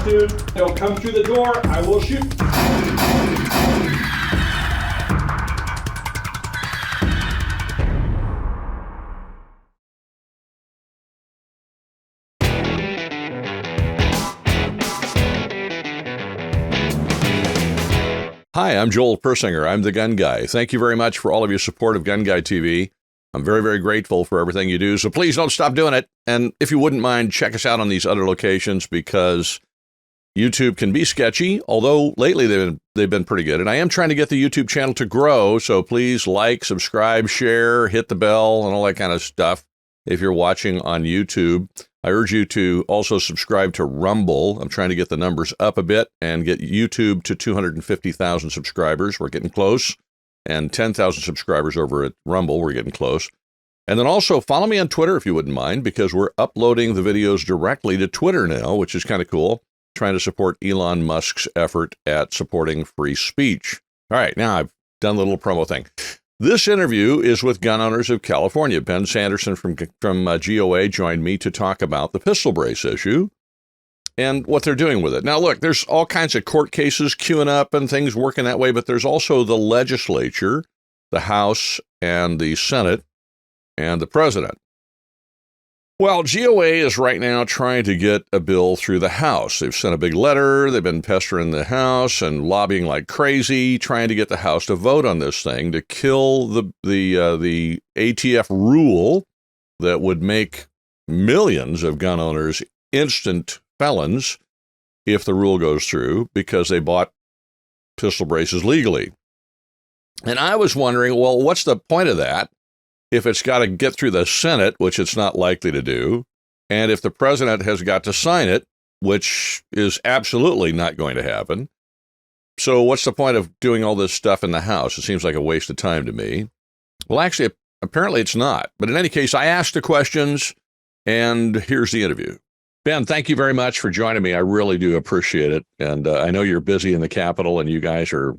enough, dude. They'll come through the door. I will shoot. Hi, I'm Joel Persinger. I'm the Gun Guy. Thank you very much for all of your support of GunGuyTV. I'm very, very grateful for everything you do, so please don't stop doing it. And if you wouldn't mind, check us out on these other locations because YouTube can be sketchy, although lately they've been pretty good. And I am trying to get the YouTube channel to grow, so please like, subscribe, share, hit the bell, and all that kind of stuff. If you're watching on YouTube, I urge you to also subscribe to Rumble. I'm trying to get the numbers up a bit and get YouTube to 250,000 subscribers. We're getting close. And 10,000 subscribers over at Rumble. We're getting close. And then also follow me on Twitter if you wouldn't mind, because we're uploading the videos directly to Twitter now, which is kind of cool. Trying to support Elon Musk's effort at supporting free speech. All right, now I've done the little promo thing. This interview is with gun owners of California. Ben Sanderson from GOA joined me to talk about the pistol brace issue and what they're doing with it. Now, look, there's all kinds of court cases queuing up and things working that way, but there's also the legislature, the House and the Senate and the president. Well, GOA is right now trying to get a bill through the House. They've sent a big letter. They've been pestering the House and lobbying like crazy, trying to get the House to vote on this thing to kill the ATF rule that would make millions of gun owners instant felons if the rule goes through because they bought pistol braces legally. And I was wondering, well, what's the point of that? If it's got to get through the Senate, which it's not likely to do, and if the president has got to sign it, which is absolutely not going to happen. So what's the point of doing all this stuff in the House? It seems like a waste of time to me. Well, actually, apparently it's not. But in any case, I asked the questions, and here's the interview. Ben, thank you very much for joining me. I really do appreciate it. And I know you're busy in the Capitol, and you guys are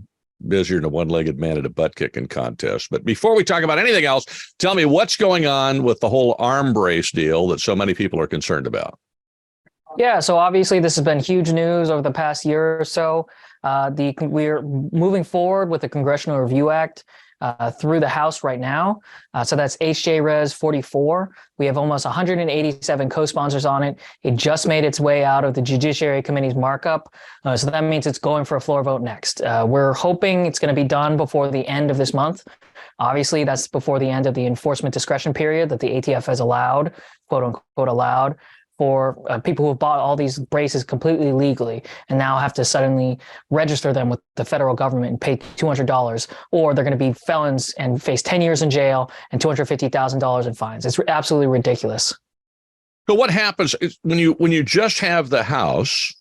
busier than a one-legged man at a butt-kicking contest. But before we talk about anything else, tell me what's going on with the whole arm brace deal that so many people are concerned about. Yeah, so obviously this has been huge news over the past year or so. We're moving forward with the Congressional Review Act through the House right now. So that's HJ Res 44. We have almost 187 co-sponsors on it. It just made its way out of the Judiciary Committee's markup. So that means it's going for a floor vote next. We're hoping it's going to be done before the end of this month. Obviously, that's before the end of the enforcement discretion period that the ATF has allowed, quote unquote allowed, for people who have bought all these braces completely legally and now have to suddenly register them with the federal government and pay $200, or they're going to be felons and face 10 years in jail and $250,000 in fines. It's absolutely ridiculous. So what happens is when you just have the House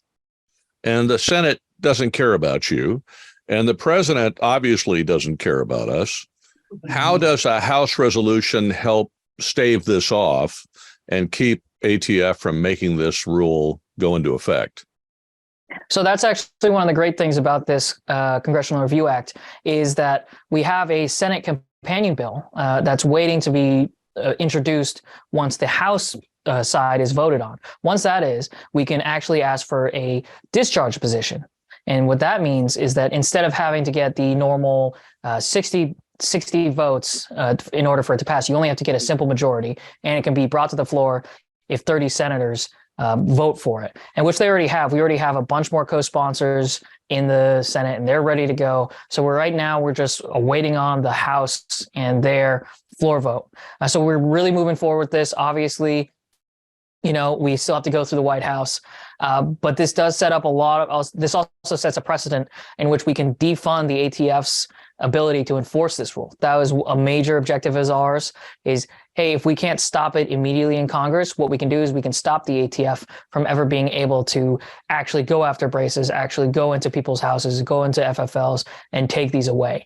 and the Senate doesn't care about you and the president obviously doesn't care about us, how does a House resolution help stave this off and keep ATF from making this rule go into effect? So that's actually one of the great things about this Congressional Review Act is that we have a Senate companion bill that's waiting to be introduced once the House side is voted on. Once that is, we can actually ask for a discharge position. And what that means is that instead of having to get the normal 60 votes in order for it to pass, you only have to get a simple majority, and it can be brought to the floor if 30 senators vote for it, and which they already have. We already have a bunch more co-sponsors in the Senate, and they're ready to go. So right now we're just waiting on the House and their floor vote. So we're really moving forward with this. Obviously, we still have to go through the White House, but this does set up this also sets a precedent in which we can defund the ATF's ability to enforce this rule. That was a major objective of ours is, hey, if we can't stop it immediately in Congress, what we can do is we can stop the ATF from ever being able to actually go after braces, actually go into people's houses, go into FFLs and take these away.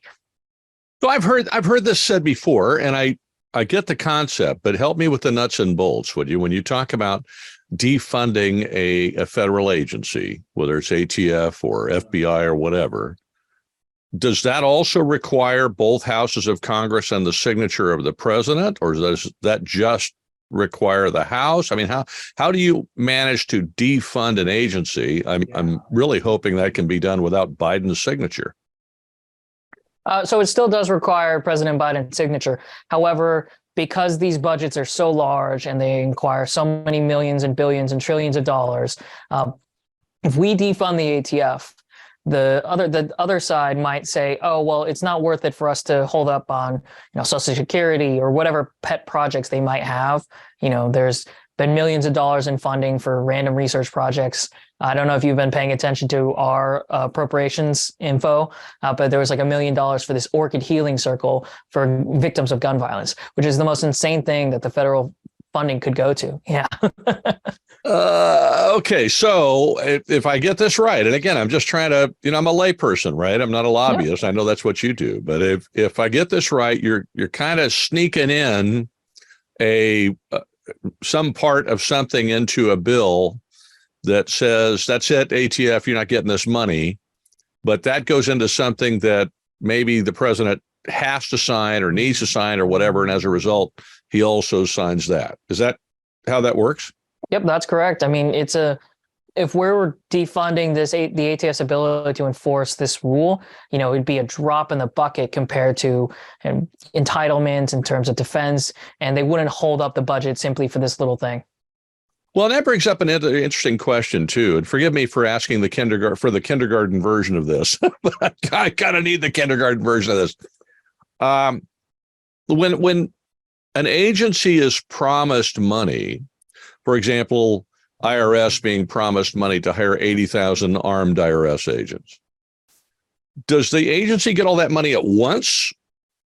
So I've heard this said before, and I get the concept, but help me with the nuts and bolts, would you? When you talk about defunding a federal agency, whether it's ATF or FBI or whatever, does that also require both houses of Congress and the signature of the president, or does that just require the House? I mean, how do you manage to defund an agency? I'm really hoping that can be done without Biden's signature. So it still does require President Biden's signature. However, because these budgets are so large and they require so many millions and billions and trillions of dollars, if we defund the ATF, the other side might say, oh, well, it's not worth it for us to hold up on, Social Security or whatever pet projects they might have. There's been millions of dollars in funding for random research projects. I don't know if you've been paying attention to our appropriations info, but there was like $1 million for this Orchid Healing Circle for victims of gun violence, which is the most insane thing that the federal funding could go to. Yeah. Okay. So if I get this right, and again, I'm just trying to, I'm a layperson, right? I'm not a lobbyist. Yeah. I know that's what you do, but if I get this right, you're kind of sneaking in some part of something into a bill that says, that's it, ATF, you're not getting this money. But that goes into something that maybe the president has to sign or needs to sign or whatever. And as a result, he also signs that. Is that how that works? Yep, that's correct. I mean, if we're defunding the ATF's ability to enforce this rule, it'd be a drop in the bucket compared to entitlements in terms of defense, and they wouldn't hold up the budget simply for this little thing. Well, that brings up an interesting question too. And forgive me for asking the kindergarten version of this, but I kind of need the kindergarten version of this. When an agency is promised money, for example, IRS being promised money to hire 80,000 armed IRS agents, does the agency get all that money at once?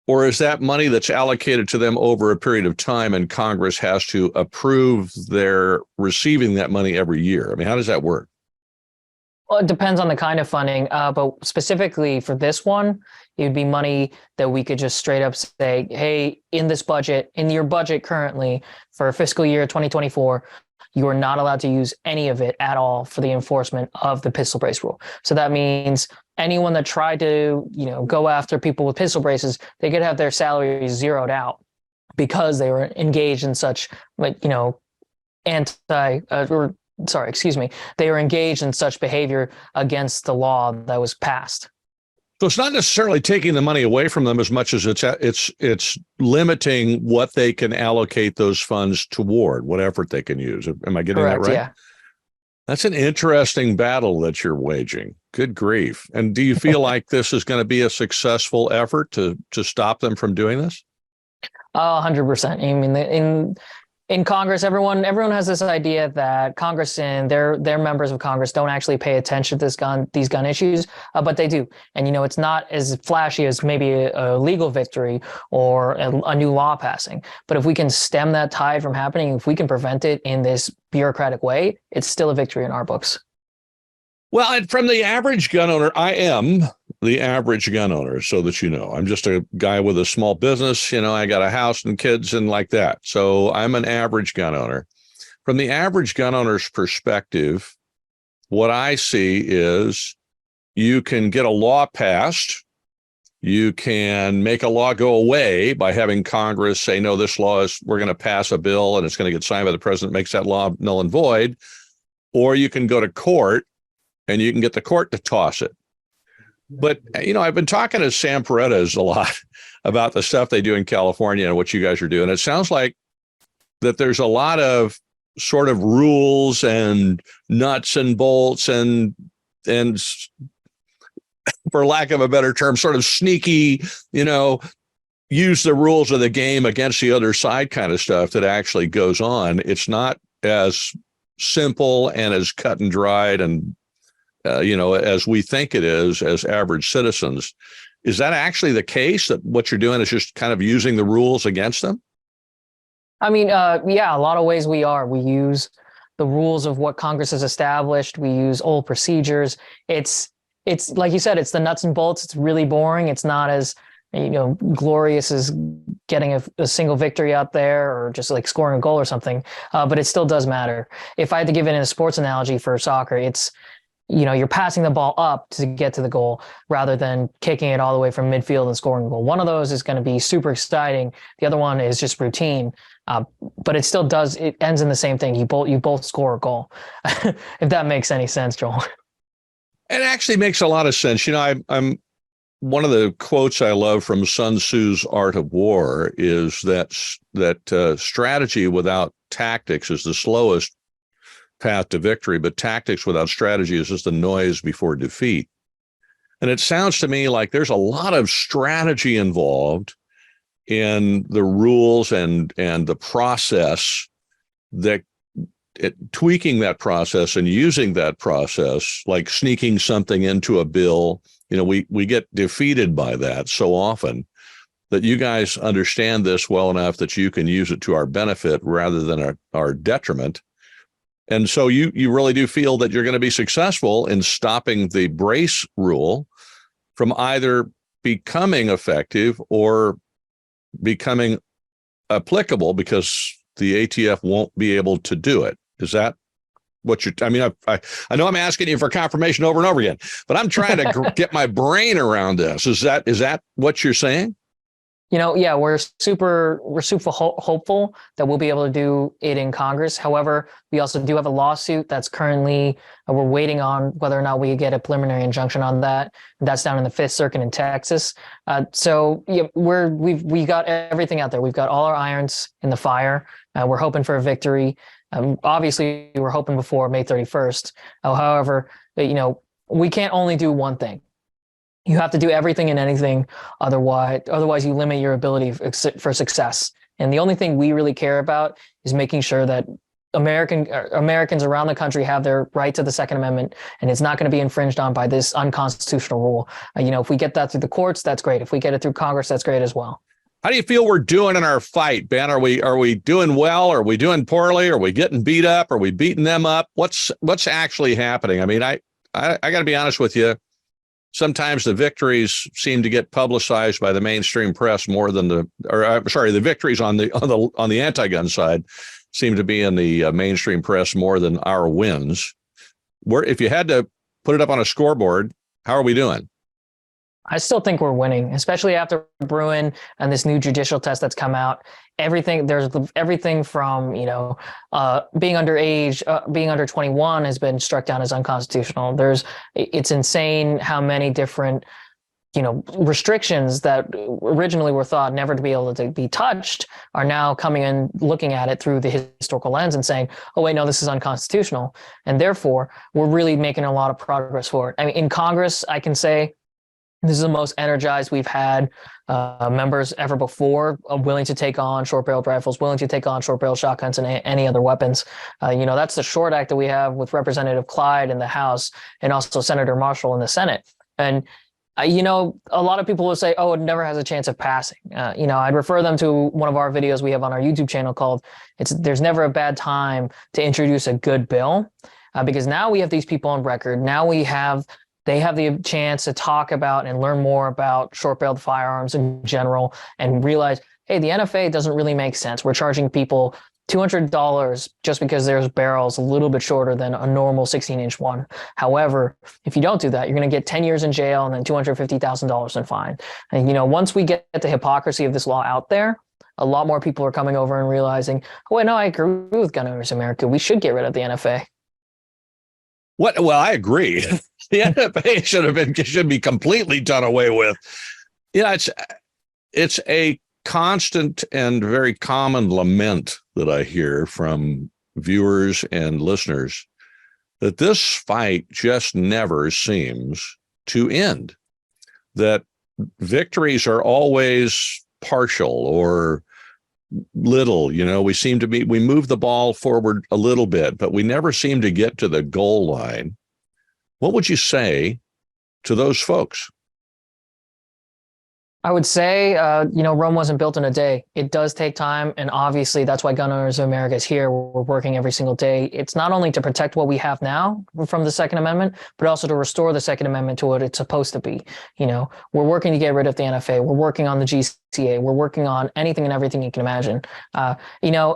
Or is that money that's allocated to them over a period of time and Congress has to approve their receiving that money every year? I mean, how does that work? Well, it depends on the kind of funding, but specifically for this one, it would be money that we could just straight up say, hey, in your budget currently for fiscal year 2024, you are not allowed to use any of it at all for the enforcement of the pistol brace rule. So that means anyone that tried to, go after people with pistol braces, they could have their salaries zeroed out because they were engaged in such, they were engaged in such behavior against the law that was passed. So it's not necessarily taking the money away from them as much as it's limiting what they can allocate those funds toward, what effort they can use. Am I getting Correct, that right? Yeah. That's an interesting battle that you're waging. Good grief. And do you feel like this is going to be a successful effort to stop them from doing this? 100%. I mean, in Congress, everyone has this idea that Congress and their members of Congress don't actually pay attention to these gun issues, but they do. And it's not as flashy as maybe a legal victory or a new law passing. But if we can stem that tide from happening, if we can prevent it in this bureaucratic way, it's still a victory in our books. Well, and from the average gun owner, I am the average gun owner, so that you know. I'm just a guy with a small business. I got a house and kids and like that. So I'm an average gun owner. From the average gun owner's perspective, what I see is you can get a law passed. You can make a law go away by having Congress say, no, we're going to pass a bill and it's going to get signed by the president, makes that law null and void. Or you can go to court and you can get the court to toss it. But, I've been talking to Sam Perez a lot about the stuff they do in California and what you guys are doing. It sounds like that there's a lot of sort of rules and nuts and bolts and for lack of a better term, sort of sneaky, use the rules of the game against the other side kind of stuff that actually goes on. It's not as simple and as cut and dried and as we think it is as average citizens. Is that actually the case, that what you're doing is just kind of using the rules against them? I mean, yeah, a lot of ways we use the rules of what Congress has established. We use old procedures. It's like you said, it's the nuts and bolts. It's really boring. It's not as, glorious as getting a single victory out there or just like scoring a goal or something. But it still does matter. If I had to give it in a sports analogy for soccer, you're passing the ball up to get to the goal rather than kicking it all the way from midfield and scoring a goal. One of those is going to be super exciting. The other one is just routine. But it still does, it ends in the same thing. You both score a goal. If that makes any sense, Joel. It actually makes a lot of sense. I'm one of the quotes I love from Sun Tzu's Art of War is that strategy without tactics is the slowest path to victory, but tactics without strategy is just a noise before defeat. And it sounds to me like there's a lot of strategy involved in the rules and the process, that tweaking that process and using that process, like sneaking something into a bill. We get defeated by that so often, that you guys understand this well enough that you can use it to our benefit rather than our detriment. And so you really do feel that you're going to be successful in stopping the brace rule from either becoming effective or becoming applicable, because the ATF won't be able to do it. Is that what you're, I mean, I know I'm asking you for confirmation over and over again, but I'm trying to get my brain around this. Is that what you're saying? Yeah, we're super hopeful that we'll be able to do it in Congress. However, we also do have a lawsuit that's currently, we're waiting on whether or not we get a preliminary injunction on that. That's down in the Fifth Circuit in Texas. So yeah, we got everything out there. We've got all our irons in the fire. We're hoping for a victory. Obviously, we're hoping before May 31st. However, we can't only do one thing. You have to do everything and anything. Otherwise you limit your ability for success. And the only thing we really care about is making sure that Americans around the country have their right to the Second Amendment, and it's not going to be infringed on by this unconstitutional rule. If we get that through the courts, that's great. If we get it through Congress, that's great as well. How do you feel we're doing in our fight, Ben? Are we doing well? Are we doing poorly? Are we getting beat up? Are we beating them up? What's actually happening? I mean, I got to be honest with you. Sometimes the victories seem to get publicized by the mainstream press more than the victories on the anti-gun side seem to be in the mainstream press more than our wins. If you had to put it up on a scoreboard, how are we doing? I still think we're winning, especially after Bruin and this new judicial test that's come out. There's everything from, being underage, being under 21 has been struck down as unconstitutional. It's insane how many different, restrictions that originally were thought never to be able to be touched are now coming in, looking at it through the historical lens and saying, oh, wait, no, this is unconstitutional. And therefore, we're really making a lot of progress forward. I mean, in Congress, I can say, this is the most energized we've had members ever before, willing to take on short-barreled rifles, willing to take on short-barreled shotguns and any other weapons. That's the SHORT Act that we have with Representative Clyde in the House and also Senator Marshall in the Senate. And, a lot of people will say, oh, it never has a chance of passing. I'd refer them to one of our videos we have on our YouTube channel called There's Never a Bad Time to Introduce a Good Bill, because now we have these people on record. Now they have the chance to talk about and learn more about short-barreled firearms in general and realize, hey, the NFA doesn't really make sense. We're charging people $200 just because there's barrels a little bit shorter than a normal 16-inch one. However, if you don't do that, you're going to get 10 years in jail and then $250,000 in fine. And, once we get the hypocrisy of this law out there, a lot more people are coming over and realizing, oh, wait, no, I agree with Gun Owners America. We should get rid of the NFA. Well, I agree. The NFA should be completely done away with. It's a constant and very common lament that I hear from viewers and listeners that this fight just never seems to end. That victories are always partial or little. We move the ball forward a little bit, but we never seem to get to the goal line. What would you say to those folks? I would say, Rome wasn't built in a day. It does take time. And obviously that's why Gun Owners of America is here. We're working every single day. It's not only to protect what we have now from the Second Amendment, but also to restore the Second Amendment to what it's supposed to be. We're working to get rid of the NFA. We're working on the GCA. We're working on anything and everything you can imagine. And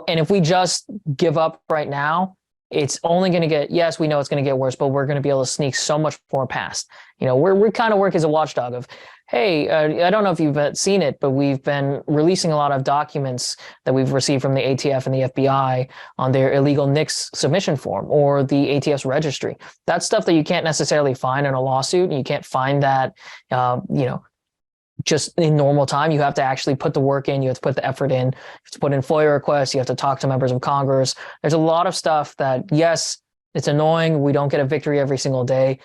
if we just give up right now, it's only going to get, yes, we know it's going to get worse, but we're going to be able to sneak so much more past. We kind of work as a watchdog of, hey, I don't know if you've seen it, but we've been releasing a lot of documents that we've received from the ATF and the FBI on their illegal NICS submission form or the ATF's registry. That's stuff that you can't necessarily find in a lawsuit, and you can't find that, just in normal time. You have to actually put the work in. You have to put the effort in. You have to put in FOIA requests. You have to talk to members of Congress. There's a lot of stuff that, yes, it's annoying. We don't get a victory every single day,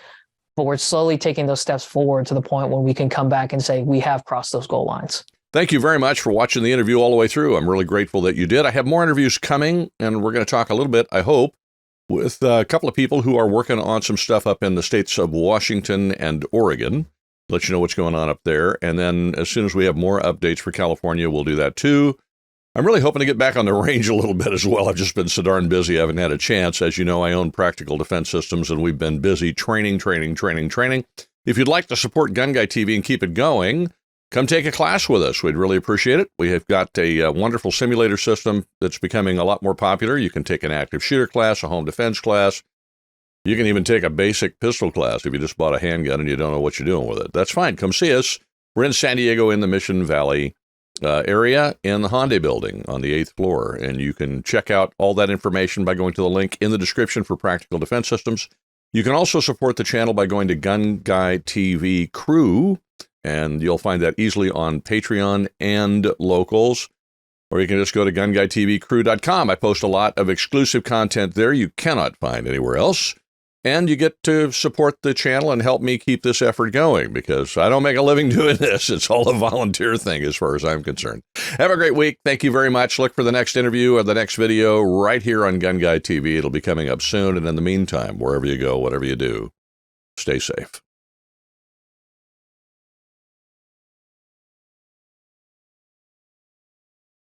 but we're slowly taking those steps forward to the point when we can come back and say we have crossed those goal lines. Thank you very much for watching the interview all the way through. I'm really grateful that you did. I have more interviews coming, and we're going to talk a little bit, I hope, with a couple of people who are working on some stuff up in the states of Washington and Oregon. Let you know what's going on up there. And then as soon as we have more updates for California, we'll do that too. I'm really hoping to get back on the range a little bit as well. I've just been so darn busy. I haven't had a chance. As you know, I own Practical Defense Systems, and we've been busy training. If you'd like to support GunGuy TV and keep it going, come take a class with us. We'd really appreciate it. We have got a wonderful simulator system that's becoming a lot more popular. You can take an active shooter class, a home defense class. You can even take a basic pistol class if you just bought a handgun and you don't know what you're doing with it. That's fine. Come see us. We're in San Diego in the Mission Valley area in the Hyundai building on the 8th floor. And you can check out all that information by going to the link in the description for Practical Defense Systems. You can also support the channel by going to GunGuyTV Crew, and you'll find that easily on Patreon and Locals. Or you can just go to GunGuyTVCrew.com. I post a lot of exclusive content there you cannot find anywhere else. And you get to support the channel and help me keep this effort going, because I don't make a living doing this. It's all a volunteer thing as far as I'm concerned. Have a great week. Thank you very much. Look for the next interview or the next video right here on GunGuy TV. It'll be coming up soon. And in the meantime, wherever you go, whatever you do, stay safe.